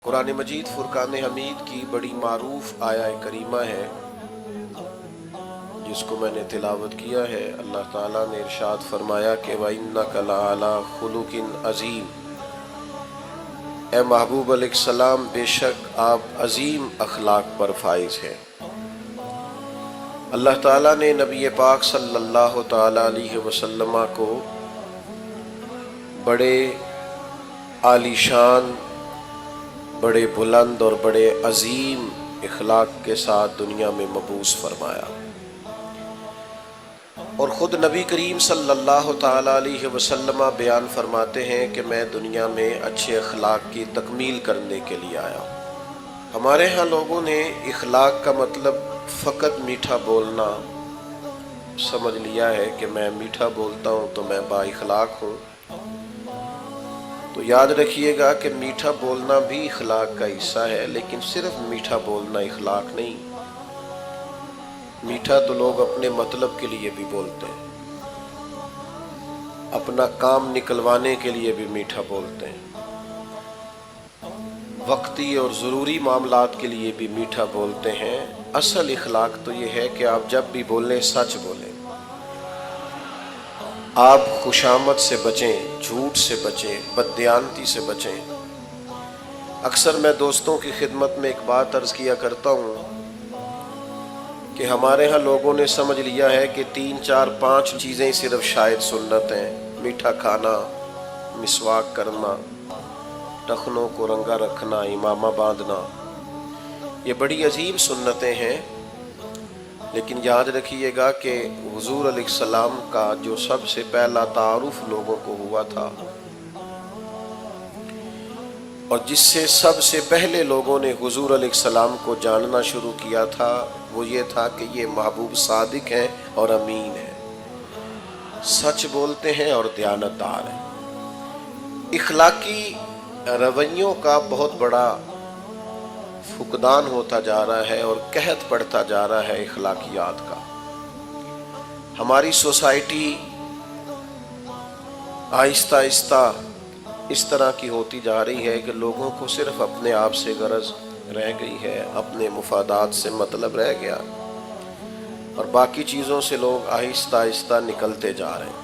قرآن مجید فرقان حمید کی بڑی معروف آیہ کریمہ ہے جس کو میں نے تلاوت کیا ہے۔ اللہ تعالیٰ نے ارشاد فرمایا کہ وَإِنَّكَ لَعَلَىٰ خُلُقٍ عَظِيمٍ، اے محبوب علیہ السلام بے شک آپ عظیم اخلاق پر فائز ہیں۔ اللہ تعالیٰ نے نبی پاک صلی اللہ تعالیٰ علیہ وسلم کو بڑے عالی شان، بڑے بلند اور بڑے عظیم اخلاق کے ساتھ دنیا میں مبعوث فرمایا، اور خود نبی کریم صلی اللہ تعالیٰ علیہ وسلم بیان فرماتے ہیں کہ میں دنیا میں اچھے اخلاق کی تکمیل کرنے کے لیے آیا ہوں۔ ہمارے ہاں لوگوں نے اخلاق کا مطلب فقط میٹھا بولنا سمجھ لیا ہے کہ میں میٹھا بولتا ہوں تو میں با اخلاق ہوں۔ تو یاد رکھیے گا کہ میٹھا بولنا بھی اخلاق کا حصہ ہے، لیکن صرف میٹھا بولنا اخلاق نہیں۔ میٹھا تو لوگ اپنے مطلب کے لیے بھی بولتے ہیں، اپنا کام نکلوانے کے لیے بھی میٹھا بولتے ہیں، وقتی اور ضروری معاملات کے لیے بھی میٹھا بولتے ہیں۔ اصل اخلاق تو یہ ہے کہ آپ جب بھی بولیں سچ بولیں، آپ خوشامد سے بچیں، جھوٹ سے بچیں، بددیانتی سے بچیں۔ اکثر میں دوستوں کی خدمت میں ایک بات عرض کیا کرتا ہوں کہ ہمارے ہاں لوگوں نے سمجھ لیا ہے کہ 3 4 5 چیزیں صرف شاید سنت ہیں: میٹھا کھانا، مسواک کرنا، ٹخنوں کو رنگا رکھنا، امامہ باندھنا۔ یہ بڑی عظیم سنتیں ہیں، لیکن یاد رکھیے گا کہ حضور علیہ السلام کا جو سب سے پہلا تعارف لوگوں کو ہوا تھا، اور جس سے سب سے پہلے لوگوں نے حضور علیہ السلام کو جاننا شروع کیا تھا، وہ یہ تھا کہ یہ محبوب صادق ہیں اور امین ہیں، سچ بولتے ہیں اور دیانتدار ہیں۔ اخلاقی رویوں کا بہت بڑا فقدان ہوتا جا رہا ہے اور قحط پڑتا جا رہا ہے اخلاقیات کا۔ ہماری سوسائٹی آہستہ آہستہ اس طرح کی ہوتی جا رہی ہے کہ لوگوں کو صرف اپنے آپ سے غرض رہ گئی ہے، اپنے مفادات سے مطلب رہ گیا، اور باقی چیزوں سے لوگ آہستہ آہستہ نکلتے جا رہے ہیں۔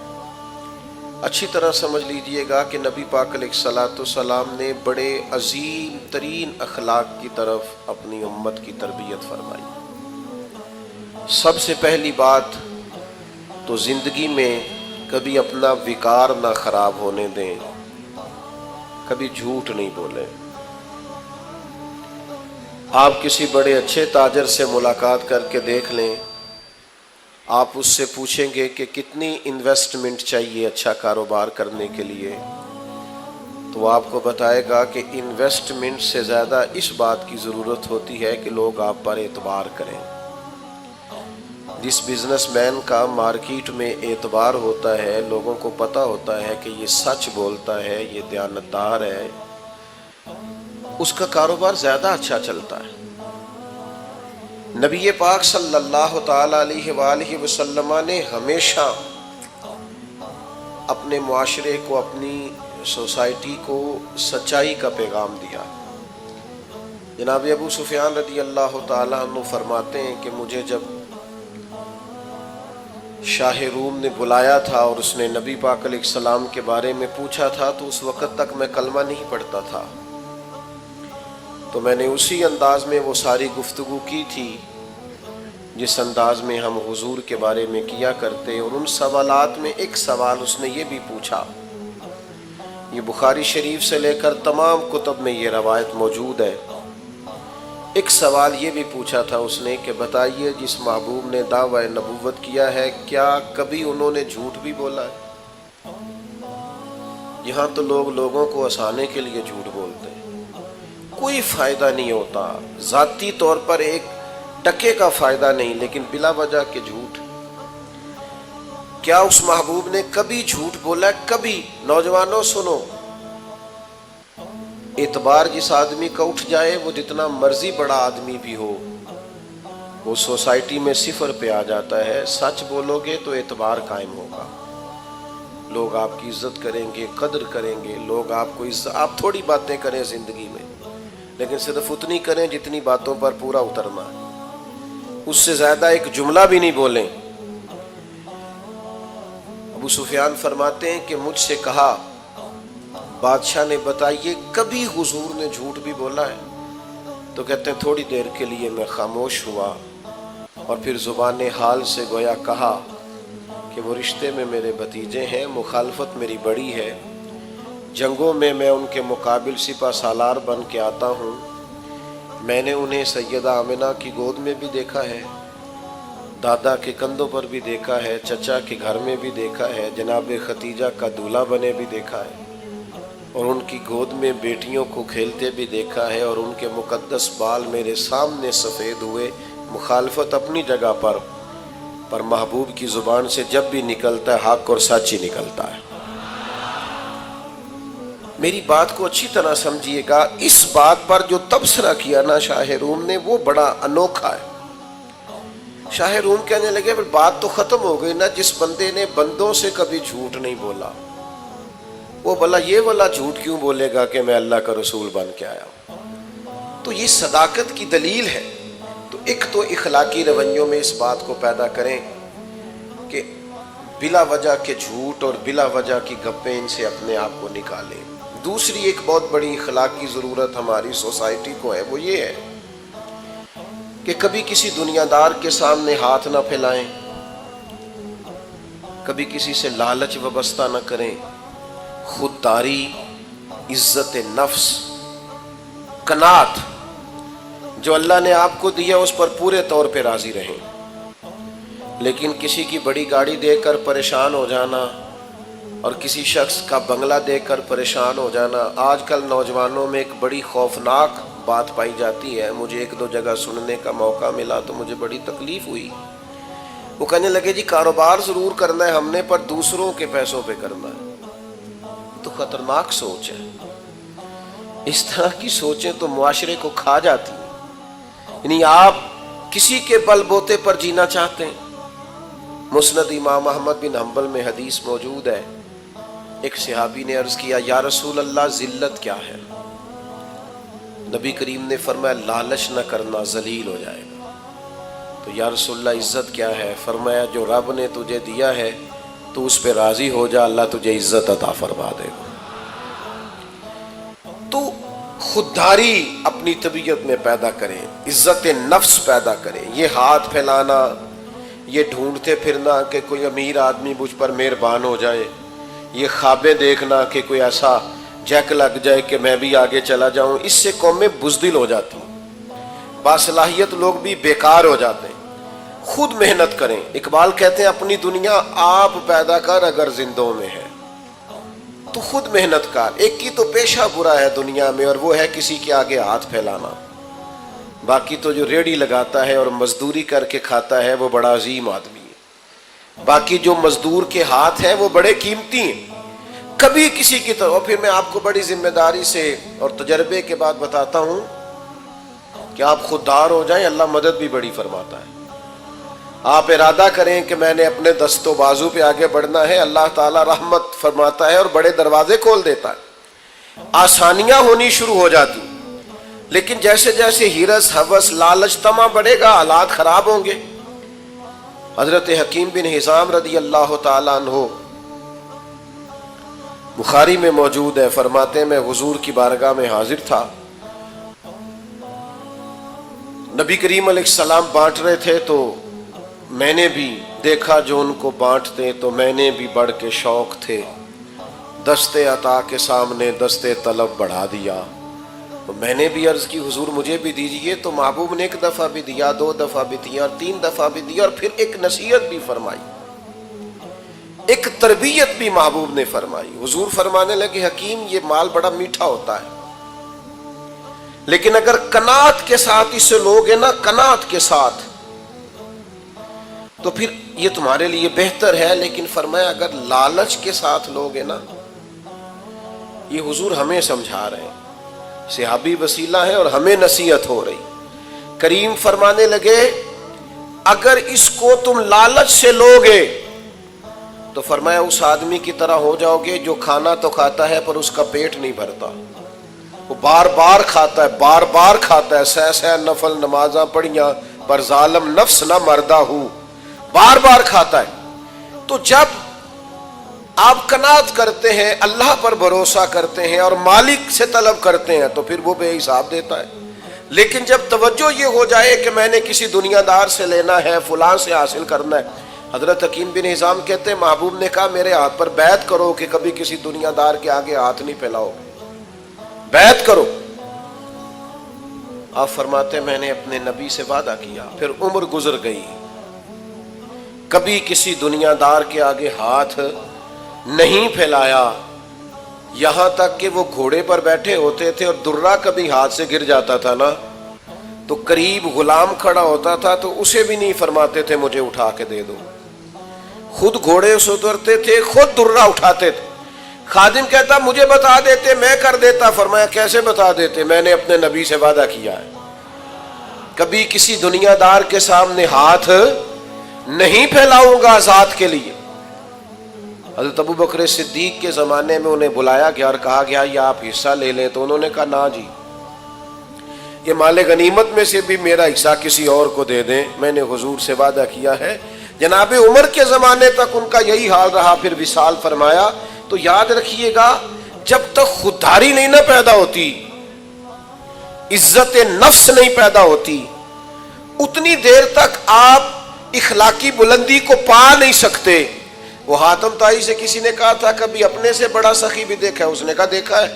اچھی طرح سمجھ لیجئے گا کہ نبی پاک علیہ السلام نے بڑے عظیم ترین اخلاق کی طرف اپنی امت کی تربیت فرمائی۔ سب سے پہلی بات تو زندگی میں کبھی اپنا وقار نہ خراب ہونے دیں، کبھی جھوٹ نہیں بولیں۔ آپ کسی بڑے اچھے تاجر سے ملاقات کر کے دیکھ لیں، آپ اس سے پوچھیں گے کہ کتنی انویسٹمنٹ چاہیے اچھا کاروبار کرنے کے لیے، تو وہ آپ کو بتائے گا کہ انویسٹمنٹ سے زیادہ اس بات کی ضرورت ہوتی ہے کہ لوگ آپ پر اعتبار کریں۔ جس بزنس مین کا مارکیٹ میں اعتبار ہوتا ہے، لوگوں کو پتہ ہوتا ہے کہ یہ سچ بولتا ہے، یہ دیانتدار ہے، اس کا کاروبار زیادہ اچھا چلتا ہے۔ نبی پاک صلی اللہ تعالیٰ علیہ وآلہ وسلم نے ہمیشہ اپنے معاشرے کو، اپنی سوسائٹی کو سچائی کا پیغام دیا۔ جناب ابو سفیان رضی اللہ تعالیٰ عنہ فرماتے ہیں کہ مجھے جب شاہ روم نے بلایا تھا اور اس نے نبی پاک علیہ السلام کے بارے میں پوچھا تھا، تو اس وقت تک میں کلمہ نہیں پڑھتا تھا، تو میں نے اسی انداز میں وہ ساری گفتگو کی تھی جس انداز میں ہم حضور کے بارے میں کیا کرتے، اور ان سوالات میں ایک سوال اس نے یہ بھی پوچھا، یہ بخاری شریف سے لے کر تمام کتب میں یہ روایت موجود ہے، ایک سوال یہ بھی پوچھا تھا اس نے کہ بتائیے جس محبوب نے دعوی نبوت کیا ہے، کیا کبھی انہوں نے جھوٹ بھی بولا ہے؟ یہاں تو لوگ لوگوں کو ہنسانے کے لیے جھوٹ بولتے ہیں، کوئی فائدہ نہیں ہوتا، ذاتی طور پر ایک ٹکے کا فائدہ نہیں، لیکن بلا وجہ کے جھوٹ۔ کیا اس محبوب نے کبھی جھوٹ بولا ہے؟ کبھی؟ نوجوانوں سنو، اعتبار جس آدمی کا اٹھ جائے، وہ جتنا مرضی بڑا آدمی بھی ہو، وہ سوسائٹی میں صفر پہ آ جاتا ہے۔ سچ بولو گے تو اعتبار قائم ہوگا، لوگ آپ کی عزت کریں گے، قدر کریں گے، لوگ آپ کو آپ تھوڑی باتیں کریں زندگی میں، لیکن صرف اتنی کریں جتنی باتوں پر پورا اترنا ہے، اس سے زیادہ ایک جملہ بھی نہیں بولیں۔ ابو سفیان فرماتے ہیں کہ مجھ سے کہا، بادشاہ نے بتائیے کبھی حضور نے جھوٹ بھی بولا ہے؟ تو کہتے ہیں تھوڑی دیر کے لیے میں خاموش ہوا اور پھر زبان حال سے گویا کہا کہ وہ رشتے میں میرے بھتیجے ہیں، مخالفت میری بڑی ہے، جنگوں میں میں ان کے مقابل سپہ سالار بن کے آتا ہوں، میں نے انہیں سیدہ آمنہ کی گود میں بھی دیکھا ہے، دادا کے کندھوں پر بھی دیکھا ہے، چچا کے گھر میں بھی دیکھا ہے، جناب ختیجہ کا دولہا بنے بھی دیکھا ہے، اور ان کی گود میں بیٹیوں کو کھیلتے بھی دیکھا ہے، اور ان کے مقدس بال میرے سامنے سفید ہوئے۔ مخالفت اپنی جگہ پر محبوب کی زبان سے جب بھی نکلتا ہے حق اور سچ ہی نکلتا ہے۔ میری بات کو اچھی طرح سمجھیے گا، اس بات پر جو تبصرہ کیا نا شاہ روم نے وہ بڑا انوکھا ہے۔ شاہ روم کہنے لگے پھر بات تو ختم ہو گئی نا، جس بندے نے بندوں سے کبھی جھوٹ نہیں بولا وہ بھلا یہ والا جھوٹ کیوں بولے گا کہ میں اللہ کا رسول بن کے آیا ہوں؟ تو یہ صداقت کی دلیل ہے۔ تو ایک تو اخلاقی رویوں میں اس بات کو پیدا کریں کہ بلا وجہ کے جھوٹ اور بلا وجہ کی گپیں ان سے اپنے آپ کو نکالیں۔ دوسری ایک بہت بڑی اخلاقی ضرورت ہماری سوسائٹی کو ہے، وہ یہ ہے کہ کبھی کسی دنیا دار کے سامنے ہاتھ نہ پھیلائیں، کبھی کسی سے لالچ وابستہ نہ کریں، خودداری، عزت نفس، قناعت، جو اللہ نے آپ کو دیا اس پر پورے طور پہ راضی رہیں۔ لیکن کسی کی بڑی گاڑی دیکھ کر پریشان ہو جانا اور کسی شخص کا بنگلہ دیکھ کر پریشان ہو جانا، آج کل نوجوانوں میں ایک بڑی خوفناک بات پائی جاتی ہے۔ مجھے ایک دو جگہ سننے کا موقع ملا تو مجھے بڑی تکلیف ہوئی۔ وہ کہنے لگے جی کاروبار ضرور کرنا ہے ہم نے پر دوسروں کے پیسوں پہ کرنا ہے۔ تو خطرناک سوچ ہے، اس طرح کی سوچیں تو معاشرے کو کھا جاتی ہیں۔ یعنی آپ کسی کے بل بوتے پر جینا چاہتے ہیں۔ مسند امام احمد بن حنبل میں حدیث موجود ہے، ایک صحابی نے عرض کیا یا رسول اللہ ذلت کیا ہے؟ نبی کریم نے فرمایا لالچ نہ کرنا، ذلیل ہو جائے گا۔ تو یا رسول اللہ عزت کیا ہے؟ فرمایا جو رب نے تجھے دیا ہے تو اس پہ راضی ہو جا، اللہ تجھے عزت عطا فرما دے گا۔ تو خودداری اپنی طبیعت میں پیدا کریں، عزت نفس پیدا کریں۔ یہ ہاتھ پھیلانا، یہ ڈھونڈتے پھرنا کہ کوئی امیر آدمی مجھ پر مہربان ہو جائے، یہ خوابیں دیکھنا کہ کوئی ایسا جیک لگ جائے کہ میں بھی آگے چلا جاؤں، اس سے قومیں بزدل ہو جاتی ہیں، باصلاحیت لوگ بھی بیکار ہو جاتے ہیں۔ خود محنت کریں۔ اقبال کہتے ہیں اپنی دنیا آپ پیدا کر اگر زندوں میں ہے تو خود محنت کر۔ ایک کی تو پیشہ برا ہے دنیا میں اور وہ ہے کسی کے آگے ہاتھ پھیلانا، باقی تو جو ریڑھی لگاتا ہے اور مزدوری کر کے کھاتا ہے وہ بڑا عظیم آدمی ہے، باقی جو مزدور کے ہاتھ ہیں وہ بڑے قیمتی ہیں۔ کبھی کسی کی طرف، پھر میں آپ کو بڑی ذمہ داری سے اور تجربے کے بعد بتاتا ہوں کہ آپ خوددار ہو جائیں، اللہ مدد بھی بڑی فرماتا ہے۔ آپ ارادہ کریں کہ میں نے اپنے دست و بازو پہ آگے بڑھنا ہے، اللہ تعالیٰ رحمت فرماتا ہے اور بڑے دروازے کھول دیتا ہے، آسانیاں ہونی شروع ہو جاتی۔ لیکن جیسے جیسے ہرس، ہوس، لالچ، طمع بڑھے گا حالات خراب ہوں گے۔ حضرت حکیم بن حزام رضی اللہ تعالیٰ عنہ بخاری میں موجود ہے، فرماتے ہیں میں حضور کی بارگاہ میں حاضر تھا، نبی کریم علیہ السلام بانٹ رہے تھے تو میں نے بھی دیکھا جو ان کو بانٹتے، تو میں نے بھی بڑھ کے شوق تھے، دستے عطا کے سامنے دستے طلب بڑھا دیا۔ تو میں نے بھی عرض کی حضور مجھے بھی دیجئے، تو محبوب نے ایک دفعہ بھی دیا، دو دفعہ بھی دیا اور تین دفعہ بھی دیا، اور پھر ایک نصیحت بھی فرمائی، ایک تربیت بھی محبوب نے فرمائی۔ حضور فرمانے لگے حکیم یہ مال بڑا میٹھا ہوتا ہے، لیکن اگر قناعت کے ساتھ اسے لوگے نا، قناعت کے ساتھ، تو پھر یہ تمہارے لیے بہتر ہے۔ لیکن فرمایا اگر لالچ کے ساتھ لوگے نا، یہ حضور ہمیں سمجھا رہے ہیں، صحابی وسیلہ ہے اور ہمیں نصیحت ہو رہی۔ کریم فرمانے لگے اگر اس کو تم لالچ سے لوگے تو فرمایا اس آدمی کی طرح ہو جاؤ گے جو کھانا تو کھاتا ہے پر اس کا پیٹ نہیں بھرتا، وہ بار بار کھاتا ہے، بار بار کھاتا ہے، سہ سہ نفل نمازاں پڑھیاں پر ظالم نفس نہ مردہ ہوں، بار بار کھاتا ہے۔ تو جب آپ قناعت کرتے ہیں، اللہ پر بھروسہ کرتے ہیں اور مالک سے طلب کرتے ہیں تو پھر وہ بے حساب دیتا ہے۔ لیکن جب توجہ یہ ہو جائے کہ میں نے کسی دنیا دار سے لینا ہے، فلاں سے حاصل کرنا ہے، حضرت حکیم بن حزام کہتے ہیں محبوب نے کہا میرے ہاتھ پر بیعت کرو کہ کبھی کسی دنیا دار کے آگے ہاتھ نہیں پھیلاؤ، بیعت کرو۔ آپ فرماتے میں نے اپنے نبی سے وعدہ کیا، پھر عمر گزر گئی، کبھی کسی دنیا دار کے آگے ہاتھ نہیں پھیلایا، یہاں تک کہ وہ گھوڑے پر بیٹھے ہوتے تھے اور درہ کبھی ہاتھ سے گر جاتا تھا نا تو قریب غلام کھڑا ہوتا تھا تو اسے بھی نہیں فرماتے تھے مجھے اٹھا کے دے دو، خود گھوڑے سے اترتے تھے، خود درہ اٹھاتے تھے۔ خادم کہتا مجھے بتا دیتے میں کر دیتا، فرمایا کیسے بتا دیتے، میں نے اپنے نبی سے وعدہ کیا ہے کبھی کسی دنیا دار کے سامنے ہاتھ نہیں پھیلاؤں گا ذات کے لیے۔ حضرت ابو بکر صدیق کے زمانے میں انہیں بلایا گیا اور کہا گیا یہ آپ حصہ لے لیں، تو انہوں نے کہا نا جی، یہ مال غنیمت میں سے بھی میرا حصہ کسی اور کو دے دیں، میں نے حضور سے وعدہ کیا ہے۔ جناب عمر کے زمانے تک ان کا یہی حال رہا، پھر وصال فرمایا۔ تو یاد رکھیے گا جب تک خودداری نہیں نہ پیدا ہوتی، عزت نفس نہیں پیدا ہوتی، اتنی دیر تک آپ اخلاقی بلندی کو پا نہیں سکتے۔ وہ حاتم طائی سے کسی نے کہا تھا کبھی اپنے سے بڑا سخی بھی دیکھا ہے؟ اس نے کہا دیکھا ہے۔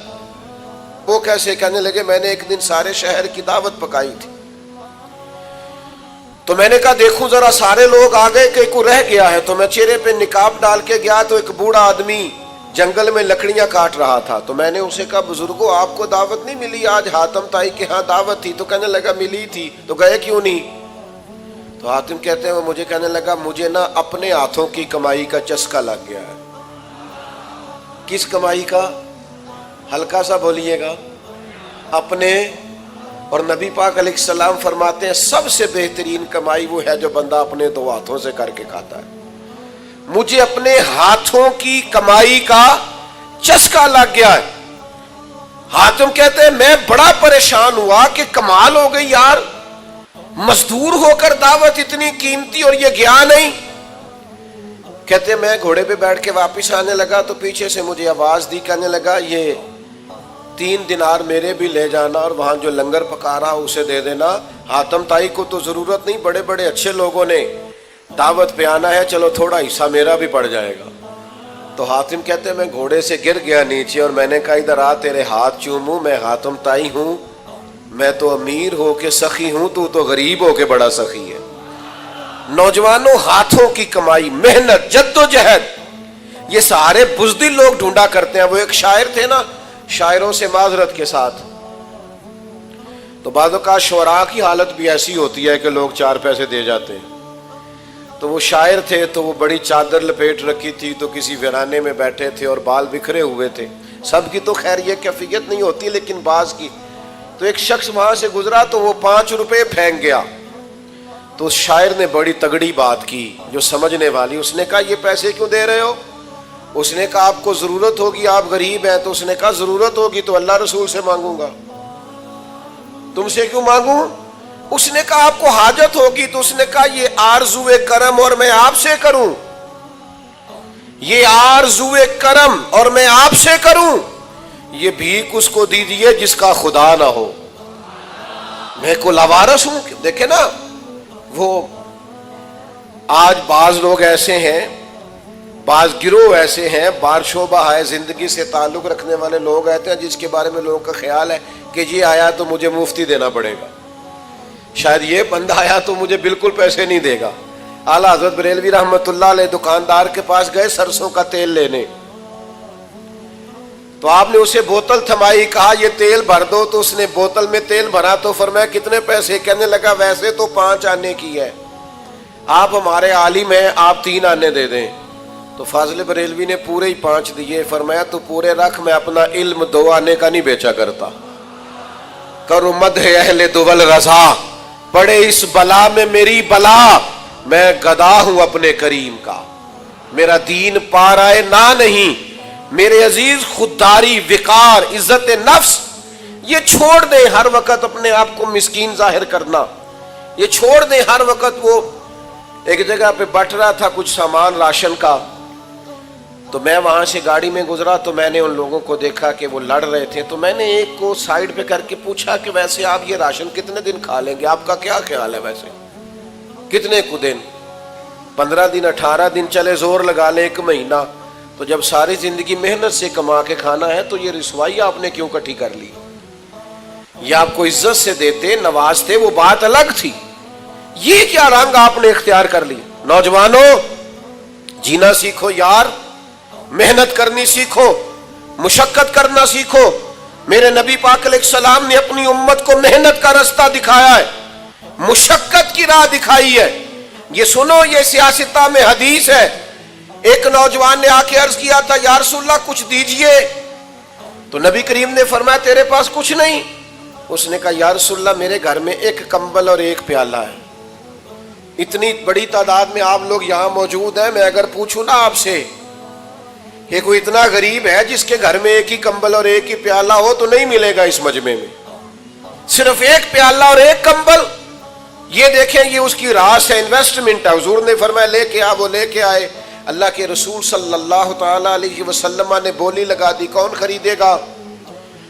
وہ کیسے؟ کہنے لگے میں نے ایک دن سارے شہر کی دعوت پکائی تھی، تو میں نے کہا دیکھوں ذرا سارے لوگ آ گئے کہ کوئی رہ گیا ہے، تو میں چہرے پہ نقاب ڈال کے گیا تو ایک بوڑھا آدمی جنگل میں لکڑیاں کاٹ رہا تھا، تو میں نے اسے کہا بزرگوں آپ کو دعوت نہیں ملی آج؟ حاتم طائی کے ہاں دعوت تھی۔ تو کہنے لگا ملی تھی، تو گئے کیوں نہیں؟ تو حاتم کہتے ہیں وہ مجھے کہنے لگا مجھے نا اپنے ہاتھوں کی کمائی کا چسکا لگ گیا ہے۔ کس کمائی کا؟ ہلکا سا بولیے گا، اپنے۔ اور نبی پاک علیہ السلام فرماتے ہیں سب سے بہترین کمائی وہ ہے جو بندہ اپنے دو ہاتھوں سے کر کے کھاتا ہے۔ مجھے اپنے ہاتھوں کی کمائی کا چسکا لگ گیا ہے۔ حاتم کہتے ہیں میں بڑا پریشان ہوا کہ کمال ہو گئی یار، مزدور ہو کر دعوت اتنی قیمتی اور یہ گیا نہیں۔ کہتے ہیں میں گھوڑے پہ بیٹھ کے واپس آنے لگا تو پیچھے سے مجھے آواز دی، کہنے لگا یہ 3 دینار میرے بھی لے جانا اور وہاں جو لنگر پکا رہا اسے دے دینا، حاتم طائی کو تو ضرورت نہیں، بڑے بڑے اچھے لوگوں نے دعوت پہ آنا ہے، چلو تھوڑا حصہ میرا بھی پڑ جائے گا۔ تو حاتم کہتے ہیں میں گھوڑے سے گر گیا نیچے اور میں نے کہا ادھر آ تیرے ہاتھ چوموں، میں حاتم طائی ہوں، میں تو امیر ہو کے سخی ہوں، تو غریب ہو کے بڑا سخی ہے۔ نوجوانوں ہاتھوں کی کمائی، محنت، جد و جہد، یہ سارے بزدل لوگ ڈھونڈا کرتے ہیں۔ وہ ایک شاعر تھے نا، شاعروں سے معذرت کے ساتھ، تو بعض اوقات شعراء کی حالت بھی ایسی ہوتی ہے کہ لوگ 4 پیسے دے جاتے ہیں۔ تو وہ شاعر تھے تو وہ بڑی چادر لپیٹ رکھی تھی، تو کسی ویرانے میں بیٹھے تھے اور بال بکھرے ہوئے تھے، سب کی تو خیر یہ کیفیت نہیں ہوتی لیکن بعض کی۔ تو ایک شخص وہاں سے گزرا تو وہ 5 روپے پھینک گیا، تو اس شاعر نے بڑی تگڑی بات کی جو سمجھنے والی، اس نے کہا یہ پیسے کیوں دے رہے ہو؟ اس نے کہا آپ کو ضرورت ہوگی، آپ غریب ہیں۔ تو اس نے کہا ضرورت ہوگی تو اللہ رسول سے مانگوں گا، تم سے کیوں مانگوں؟ اس نے کہا آپ کو حاجت ہوگی، تو اس نے کہا یہ آرزوئے کرم اور میں آپ سے کروں، یہ آرزوئے کرم اور میں آپ سے کروں، یہ بھیک اس کو دیجیے جس کا خدا نہ ہو، میں کو لاوارث ہوں۔ دیکھیں نا، وہ آج بعض لوگ ایسے ہیں، بعض گروہ ایسے ہیں، بار شعبہ ہے زندگی سے تعلق رکھنے والے لوگ آتے ہیں جس کے بارے میں لوگوں کا خیال ہے کہ یہ آیا تو مجھے مفتی دینا پڑے گا، شاید یہ بندہ آیا تو مجھے بالکل پیسے نہیں دے گا۔ اعلیٰ حضرت بریلوی رحمۃ اللہ علیہ دکاندار کے پاس گئے سرسوں کا تیل لینے، تو آپ نے اسے بوتل تھمائی، کہا یہ تیل بھر دو، تو اس نے بوتل میں تیل بھرا تو فرمایا کتنے پیسے؟ کہنے لگا ویسے تو 5 آنے کی ہے، آپ ہمارے عالم ہیں، آپ 3 آنے دے دیں۔ تو فاضل بریلوی نے پورے ہی 5 دیے، فرمایا تو پورے رکھ، میں اپنا علم 2 آنے کا نہیں بیچا کرتا۔ کرو مدح اہل دول رضا، پڑے اس بلا میں میری بلا، میں گدا ہوں اپنے کریم کا، میرا دین پارائے نہ نہیں۔ میرے عزیز خودداری، وقار، عزت نفس یہ چھوڑ دیں ہر وقت اپنے آپ کو مسکین ظاہر کرنا، یہ چھوڑ دیں ہر وقت. وہ ایک جگہ پہ بٹ رہا تھا کچھ سامان راشن کا، تو میں وہاں سے گاڑی میں گزرا تو میں نے ان لوگوں کو دیکھا کہ وہ لڑ رہے تھے، تو میں نے ایک کو سائیڈ پہ کر کے پوچھا کہ ویسے آپ یہ راشن کتنے دن کھا لیں گے، آپ کا کیا خیال ہے، ویسے کتنے کو دن، 15 دن 18 دن چلے زور لگا لیں 1 مہینہ، تو جب ساری زندگی محنت سے کما کے کھانا ہے تو یہ رسوائی آپ نے کیوں کٹھی کر لی؟ یہ آپ کو عزت سے دیتے نوازتے وہ بات الگ تھی، یہ کیا رنگ آپ نے اختیار کر لی؟ نوجوانوں جینا سیکھو یار، محنت کرنی سیکھو، مشقت کرنا سیکھو. میرے نبی پاک علیہ السلام نے اپنی امت کو محنت کا راستہ دکھایا ہے، مشقت کی راہ دکھائی ہے. یہ سنو، یہ سیاستہ میں حدیث ہے. ایک نوجوان نے آ کے عرض کیا تھا یا رسول اللہ کچھ دیجئے، تو نبی کریم نے فرمایا تیرے پاس کچھ نہیں؟ اس نے کہا یا رسول اللہ میرے گھر میں 1 کمبل اور 1 پیالہ ہے. اتنی بڑی تعداد میں آپ لوگ یہاں موجود ہیں، میں اگر پوچھوں نا آپ سے کہ کوئی اتنا غریب ہے جس کے گھر میں 1 ہی کمبل اور 1 ہی پیالہ ہو تو نہیں ملے گا اس مجمع میں. صرف 1 پیالہ اور 1 کمبل، یہ دیکھیں یہ اس کی راس ہے، انویسٹمنٹ ہے. حضور نے فرمایا لے کے آ، وہ لے کے آئے. اللہ کے رسول صلی اللہ تعالی علیہ وسلم نے بولی لگا دی کون خریدے گا؟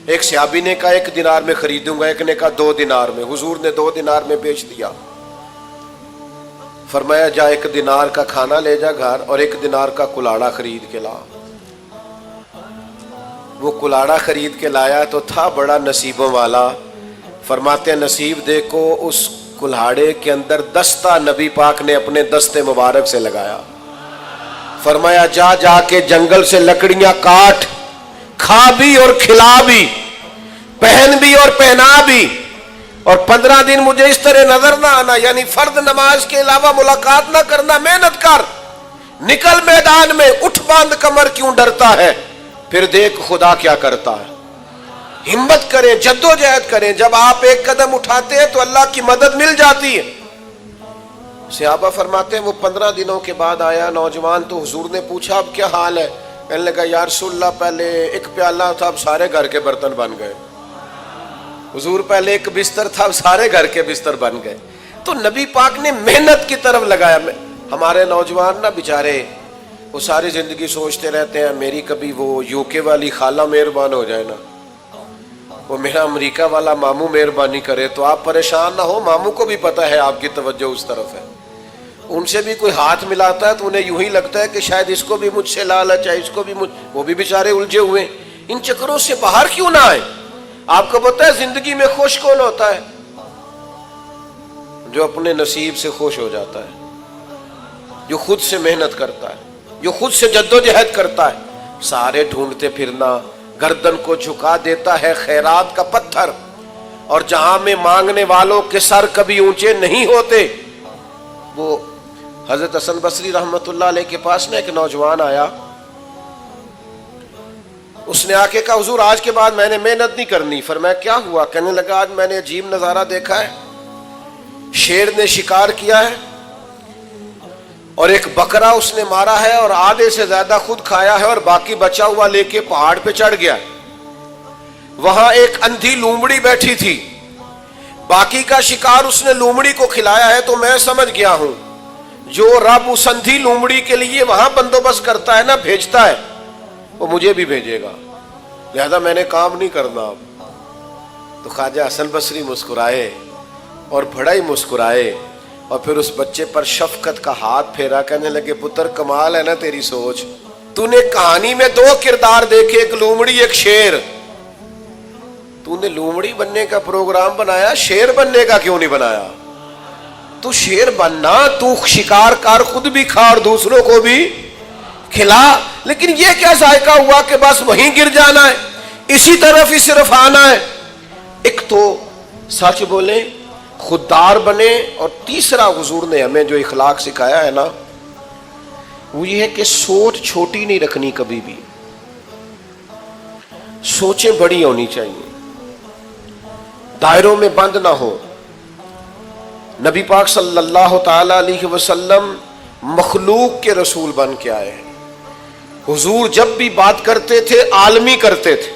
ایک صحابی نے کہا 1 دینار میں خریدوں گا، ایک نے کہا 2 دینار میں. حضور نے 2 دینار میں بیچ دیا. فرمایا جا 1 دینار کا کھانا لے جا گھر اور 1 دینار کا کلاڑا خرید کے لا. وہ کلاڑا خرید کے لایا تو تھا بڑا نصیبوں والا. فرماتے ہیں نصیب دیکھو اس کلاڑے کے اندر دستہ نبی پاک نے اپنے دستے مبارک سے لگایا. فرمایا جا جا کے جنگل سے لکڑیاں کاٹ، کھا بھی اور کھلا بھی، پہن بھی اور پہنا بھی، اور 15 دن مجھے اس طرح نظر نہ آنا، یعنی فرض نماز کے علاوہ ملاقات نہ کرنا. محنت کر، نکل میدان میں، اٹھ باندھ کمر کیوں ڈرتا ہے، پھر دیکھ خدا کیا کرتا ہے. ہمت کریں، جدوجہد کریں. جب آپ 1 قدم اٹھاتے ہیں تو اللہ کی مدد مل جاتی ہے. صحابہ فرماتے ہیں وہ 15 دنوں کے بعد آیا نوجوان، تو حضور نے پوچھا اب کیا حال ہے؟ کہنے لگا یا رسول اللہ پہلے 1 پیالہ تھا اب سارے گھر کے برتن بن گئے. حضور پہلے 1 بستر تھا اب سارے گھر کے بستر بن گئے. تو نبی پاک نے محنت کی طرف لگایا. ہمارے نوجوان نا بیچارے وہ ساری زندگی سوچتے رہتے ہیں میری کبھی وہ UK والی خالہ مہربان ہو جائے نا، وہ میرا امریکہ والا ماموں مہربانی کرے. تو آپ پریشان نہ ہو، ماموں کو بھی پتہ ہے آپ کی توجہ اس طرف ہے. ان سے بھی کوئی ہاتھ ملاتا ہے تو انہیں یوں ہی لگتا ہے کہ شاید اس کو بھی مجھ سے لالچ ہے، اس کو بھی وہ بھی بیچارے الجھے ہوئے. ان چکروں سے باہر کیوں نہ آئے؟ آپ کو پتہ ہے زندگی میں خوش کون ہوتا ہے؟ جو اپنے نصیب سے خوش ہو جاتا ہے، جو خود سے محنت کرتا ہے، جو خود سے جدوجہد کرتا ہے. سارے ڈھونڈتے پھرنا، گردن کو جھکا دیتا ہے خیرات کا پتھر، اور جہاں میں مانگنے والوں کے سر کبھی اونچے نہیں ہوتے. وہ حضرت حسن بصری رحمت اللہ علیہ کے پاس میں ایک نوجوان آیا، اس نے آ کے کہا حضور آج کے بعد میں نے محنت نہیں کرنی. فرمایا کیا ہوا؟ کہنے لگا آج میں نے عجیب نظارہ دیکھا ہے. شیر نے شکار کیا ہے اور ایک بکرا اس نے مارا ہے اور آدھے سے زیادہ خود کھایا ہے اور باقی بچا ہوا لے کے پہاڑ پہ چڑھ گیا. وہاں ایک اندھی لومڑی بیٹھی تھی، باقی کا شکار اس نے لومڑی کو کھلایا ہے. تو میں سمجھ گیا ہوں جو رب اس اندھی لومڑی کے لیے وہاں بندوبست کرتا ہے نا، بھیجتا ہے، وہ مجھے بھی بھیجے گا، لہذا میں نے کام نہیں کرنا اب. تو خواجہ حسن بصری مسکرائے اور بڑا ہی مسکرائے، اور پھر اس بچے پر شفقت کا ہاتھ پھیرا. کہنے لگے پتر کمال ہے نا تیری سوچ، تو نے کہانی میں 2 کردار دیکھے، ایک لومڑی ایک شیر. تو نے لومڑی بننے کا پروگرام بنایا، شیر بننے کا کیوں نہیں بنایا؟ تو شیر بننا، تو شکار کر، خود بھی کھا اور دوسروں کو بھی کھلا. لیکن یہ کیا ذائقہ ہوا کہ بس وہیں گر جانا ہے، اسی طرف ہی صرف آنا ہے. ایک تو سچ بولیں، خوددار بنے، اور تیسرا حضور نے ہمیں جو اخلاق سکھایا ہے نا وہ یہ ہے کہ سوچ چھوٹی نہیں رکھنی، کبھی بھی سوچیں بڑی ہونی چاہیے، دائروں میں بند نہ ہو. نبی پاک صلی اللہ تعالی علیہ وسلم مخلوق کے رسول بن کے آئے. حضور جب بھی بات کرتے تھے عالمی کرتے تھے.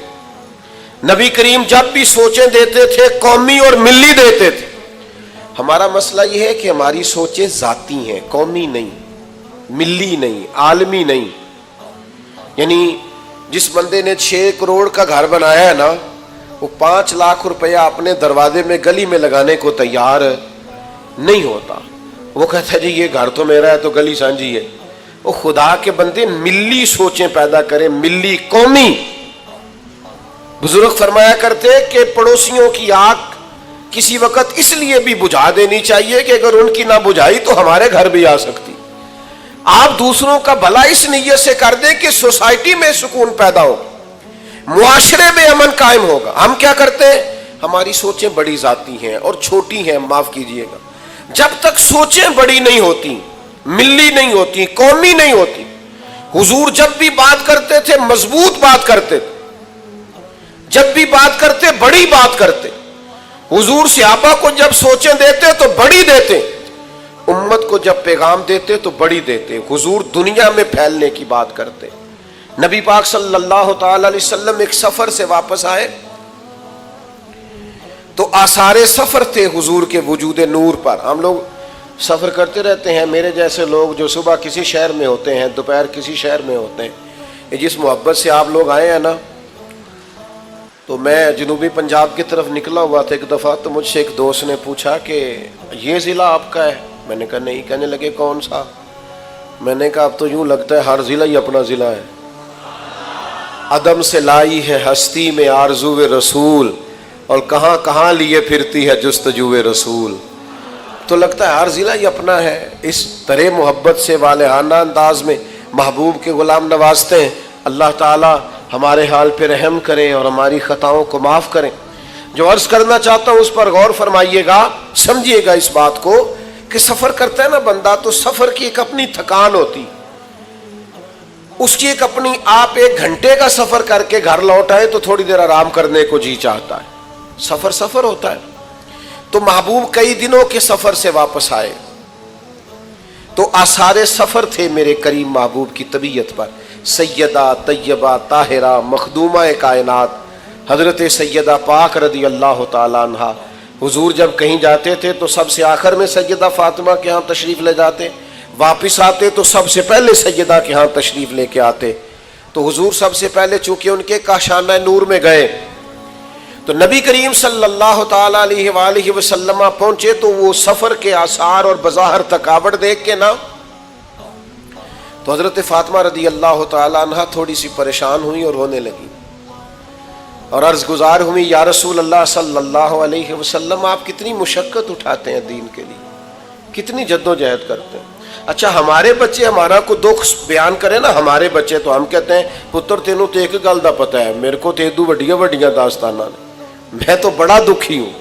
نبی کریم جب بھی سوچیں دیتے تھے قومی اور ملی دیتے تھے. ہمارا مسئلہ یہ ہے کہ ہماری سوچیں ذاتی ہیں، قومی نہیں، ملی نہیں، عالمی نہیں. یعنی جس بندے نے 6 کروڑ کا گھر بنایا ہے نا، وہ 5 لاکھ روپیہ اپنے دروازے میں گلی میں لگانے کو تیار نہیں ہوتا. وہ کہتا ہے جی یہ گھر تو میرا ہے تو گلی سانجھی ہے. وہ خدا کے بندے ملی سوچیں پیدا کریں، ملی، قومی. بزرگ فرمایا کرتے کہ پڑوسیوں کی آگ کسی وقت اس لیے بھی بجھا دینی چاہیے کہ اگر ان کی نہ بجھائی تو ہمارے گھر بھی آ سکتی. آپ دوسروں کا بھلا اس نیت سے کر دیں کہ سوسائٹی میں سکون پیدا ہو، معاشرے میں امن قائم ہوگا. ہم کیا کرتے ہیں؟ ہماری سوچیں بڑی ذاتی ہیں اور چھوٹی ہیں، معاف کیجئے گا. جب تک سوچیں بڑی نہیں ہوتی، ملی نہیں ہوتی، قومی نہیں ہوتی. حضور جب بھی بات کرتے تھے مضبوط بات کرتے تھے، جب بھی بات کرتے بڑی بات کرتے. حضور صحابہ کو جب سوچیں دیتے تو بڑی دیتے، امت کو جب پیغام دیتے تو بڑی دیتے. حضور دنیا میں پھیلنے کی بات کرتے. نبی پاک صلی اللہ تعالی علیہ وسلم ایک سفر سے واپس آئے تو آثار سفر تھے حضور کے وجود نور پر. ہم لوگ سفر کرتے رہتے ہیں، میرے جیسے لوگ جو صبح کسی شہر میں ہوتے ہیں، دوپہر کسی شہر میں ہوتے ہیں. جس محبت سے آپ لوگ آئے ہیں نا، تو میں جنوبی پنجاب کی طرف نکلا ہوا تھا ایک دفعہ، تو مجھ سے ایک دوست نے پوچھا کہ یہ ضلع آپ کا ہے؟ میں نے کہا نہیں. کہنے لگے کون سا؟ میں نے کہا اب تو یوں لگتا ہے ہر ضلع ہی اپنا ضلع ہے. عدم سے لائی ہے ہستی میں آرزو رسول، اور کہاں کہاں لیے پھرتی ہے جستجو رسول. تو لگتا ہے ہر ضلع ہی اپنا ہے. اس طرح محبت سے والہانہ انداز میں محبوب کے غلام نوازتے ہیں. اللہ تعالی ہمارے حال پہ رحم کرے اور ہماری خطاؤں کو معاف کریں. جو عرض کرنا چاہتا ہوں اس پر غور فرمائیے گا، سمجھیے گا اس بات کو کہ سفر کرتا ہے نا بندہ، تو سفر کی ایک اپنی تھکان ہوتی، اس کی ایک اپنی. آپ 1 گھنٹے کا سفر کر کے گھر لوٹ آئے تو تھوڑی دیر آرام کرنے کو جی چاہتا ہے. سفر ہوتا ہے. تو محبوب کئی دنوں کے سفر سے واپس آئے تو آثار سفر تھے میرے کریم محبوب کی طبیعت پر. سیدہ طیبہ طاہرہ مخدومہ کائنات حضرت سیدہ پاک رضی اللہ تعالیٰ عنہ. حضور جب کہیں جاتے تھے تو سب سے آخر میں سیدہ فاطمہ کے ہاں تشریف لے جاتے، واپس آتے تو سب سے پہلے سیدہ کے ہاں تشریف لے کے آتے. تو حضور سب سے پہلے چونکہ ان کے کاشانہ نور میں گئے تو نبی کریم صلی اللہ تعالیٰ علیہ وآلہ وسلم پہنچے تو وہ سفر کے آثار اور بظاہر تھکاوٹ دیکھ کے نا، تو حضرت فاطمہ رضی اللہ تعالیٰ عنہ تھوڑی سی پریشان ہوئی اور رونے لگی اور عرض گزار ہوئی یا رسول اللہ صلی اللہ علیہ وسلم آپ کتنی مشقت اٹھاتے ہیں دین کے لیے، کتنی جد و جہد کرتے ہیں. اچھا ہمارے بچے ہمارا کو دکھ بیان کرے نا، ہمارے بچے تو ہم کہتے ہیں پتر تینوں تو ایک گل دا پتہ ہے، میرے کو تیدو وڈیاں وڈیاں داستانہ نے، میں تو بڑا دکھی ہوں.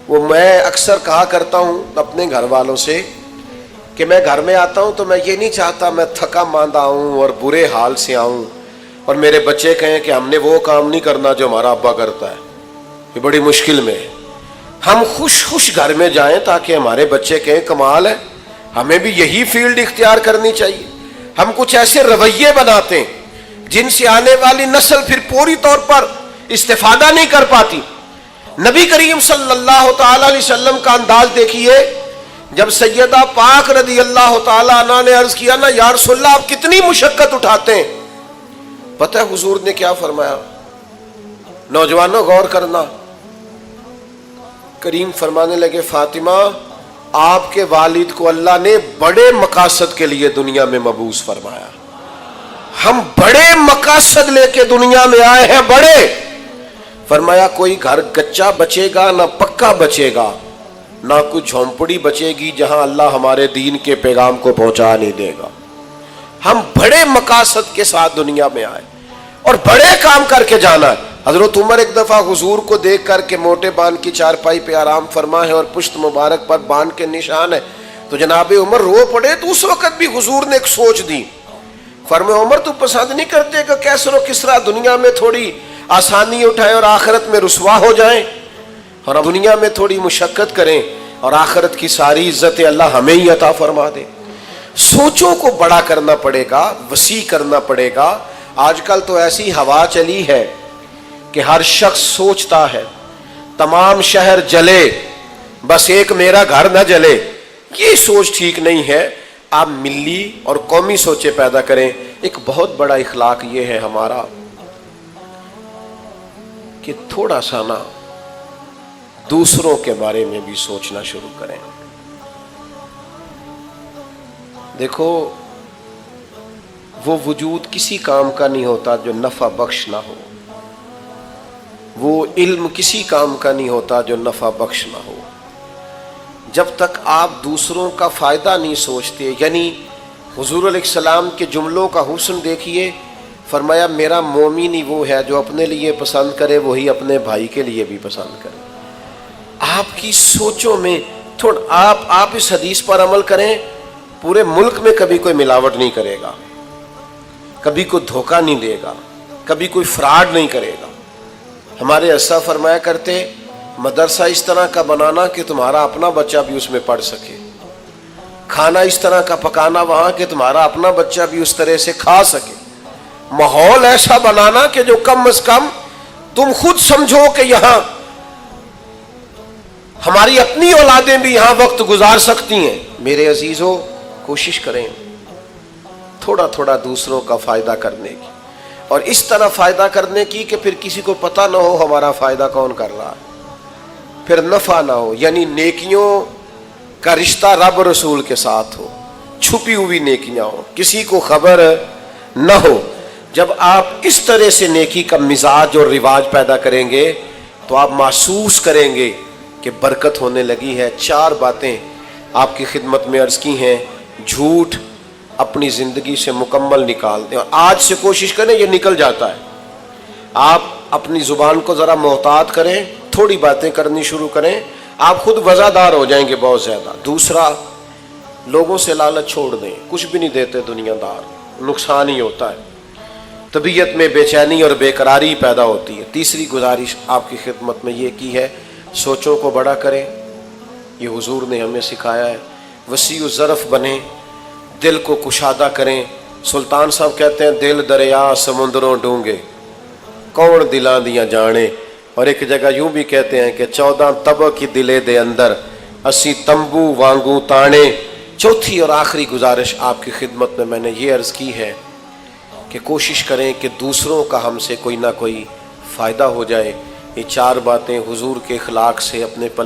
وہ میں اکثر کہا کرتا ہوں اپنے گھر والوں سے کہ میں گھر میں آتا ہوں تو میں یہ نہیں چاہتا میں تھکا ماندہ آؤں اور برے حال سے آؤں اور میرے بچے کہیں کہ ہم نے وہ کام نہیں کرنا جو ہمارا ابا کرتا ہے. یہ بڑی مشکل میں ہے. ہم خوش گھر میں جائیں تاکہ ہمارے بچے کہیں کمال ہے. ہمیں بھی یہی فیلڈ اختیار کرنی چاہیے. ہم کچھ ایسے رویے بناتے ہیں جن سے آنے والی نسل پھر پوری طور پر استفادہ نہیں کر پاتی. نبی کریم صلی اللہ تعالی علیہ وسلم کا انداز دیکھیے. جب سیدہ پاک رضی اللہ تعالی عنہ نے عرض کیا نا یا رسول اللہ آپ کتنی مشقت اٹھاتے ہیں، پتہ ہے حضور نے کیا فرمایا؟ نوجوانوں غور کرنا. کریم فرمانے لگے فاطمہ آپ کے والد کو اللہ نے بڑے مقاصد کے لیے دنیا میں مبعوث فرمایا. ہم بڑے مقاصد لے کے دنیا میں آئے ہیں. بڑے فرمایا کوئی گھر کچا بچے گا نہ پکا بچے گا، نہ کوئی جھونپڑی بچے گی جہاں اللہ ہمارے دین کے پیغام کو پہنچا نہیں دے گا. ہم بڑے مقاصد کے ساتھ دنیا میں آئے اور بڑے کام کر کے جانا ہے. حضرت عمر ایک دفعہ حضور کو دیکھ کر کے موٹے بان کی چارپائی پہ آرام فرما ہے اور پشت مبارک پر بان کے نشان ہے تو جناب عمر رو پڑے. تو اس وقت بھی حضور نے ایک سوچ دی. فرمایا عمر تو پسند نہیں کرتے کہ کیسر و کسرا دنیا میں تھوڑی آسانی اٹھائیں اور آخرت میں رسوا ہو جائیں، اور دنیا میں تھوڑی مشقت کریں اور آخرت کی ساری عزت اللہ ہمیں ہی عطا فرما دے. سوچوں کو بڑا کرنا پڑے گا، وسیع کرنا پڑے گا. آج کل تو ایسی ہوا چلی ہے کہ ہر شخص سوچتا ہے تمام شہر جلے بس ایک میرا گھر نہ جلے، یہ سوچ ٹھیک نہیں ہے۔ آپ ملی اور قومی سوچیں پیدا کریں۔ ایک بہت بڑا اخلاق یہ ہے ہمارا کہ تھوڑا سا نا دوسروں کے بارے میں بھی سوچنا شروع کریں۔ دیکھو، وہ وجود کسی کام کا نہیں ہوتا جو نفع بخش نہ ہو، وہ علم کسی کام کا نہیں ہوتا جو نفع بخش نہ ہو۔ جب تک آپ دوسروں کا فائدہ نہیں سوچتے، یعنی حضور علیہ السلام کے جملوں کا حسن دیکھیے، فرمایا میرا مومن ہی وہ ہے جو اپنے لیے پسند کرے وہی اپنے بھائی کے لیے بھی پسند کرے۔ آپ کی سوچوں میں آپ اس حدیث پر عمل کریں، پورے ملک میں کبھی کوئی ملاوٹ نہیں کرے گا، کبھی کوئی دھوکہ نہیں دے گا، کبھی کوئی فراڈ نہیں کرے گا۔ ہمارے اسا فرمایا کرتے مدرسہ اس طرح کا بنانا کہ تمہارا اپنا بچہ بھی اس میں پڑھ سکے، کھانا اس طرح کا پکانا وہاں کہ تمہارا اپنا بچہ بھی اس طرح سے کھا سکے، ماحول ایسا بنانا کہ جو کم از کم تم خود سمجھو کہ یہاں ہماری اپنی اولادیں بھی یہاں وقت گزار سکتی ہیں۔ میرے عزیزو، کوشش کریں تھوڑا تھوڑا دوسروں کا فائدہ کرنے کی، اور اس طرح فائدہ کرنے کی کہ پھر کسی کو پتہ نہ ہو ہمارا فائدہ کون کر رہا ہے، پھر نفع نہ ہو، یعنی نیکیوں کا رشتہ رب رسول کے ساتھ ہو، چھپی ہوئی نیکیاں ہو، کسی کو خبر نہ ہو۔ جب آپ اس طرح سے نیکی کا مزاج اور رواج پیدا کریں گے تو آپ محسوس کریں گے کہ برکت ہونے لگی ہے۔ 4 باتیں آپ کی خدمت میں عرض کی ہیں۔ جھوٹ اپنی زندگی سے مکمل نکال دیں، اور آج سے کوشش کریں، یہ نکل جاتا ہے۔ آپ اپنی زبان کو ذرا محتاط کریں، تھوڑی باتیں کرنی شروع کریں، آپ خود وزادار ہو جائیں گے بہت زیادہ۔ دوسرا، لوگوں سے لالچ چھوڑ دیں، کچھ بھی نہیں دیتے دنیا دار، نقصان ہی ہوتا ہے، طبیعت میں بے چینی اور بے قراری پیدا ہوتی ہے۔ تیسری گزارش آپ کی خدمت میں یہ کی ہے، سوچوں کو بڑا کریں، یہ حضور نے ہمیں سکھایا ہے۔ وسیع الظرف بنیں، دل کو کشادہ کریں۔ سلطان صاحب کہتے ہیں دل دریا سمندروں ڈونگے، کون دلاں دیاں جانے، اور ایک جگہ یوں بھی کہتے ہیں کہ 14 طبع کی دلے دے اندر اسی تمبو وانگو تانے۔ چوتھی اور آخری گزارش آپ کی خدمت میں نے یہ عرض کی ہے کہ کوشش کریں کہ دوسروں کا ہم سے کوئی نہ کوئی فائدہ ہو جائے۔ یہ 4 باتیں حضور کے اخلاق سے اپنے پل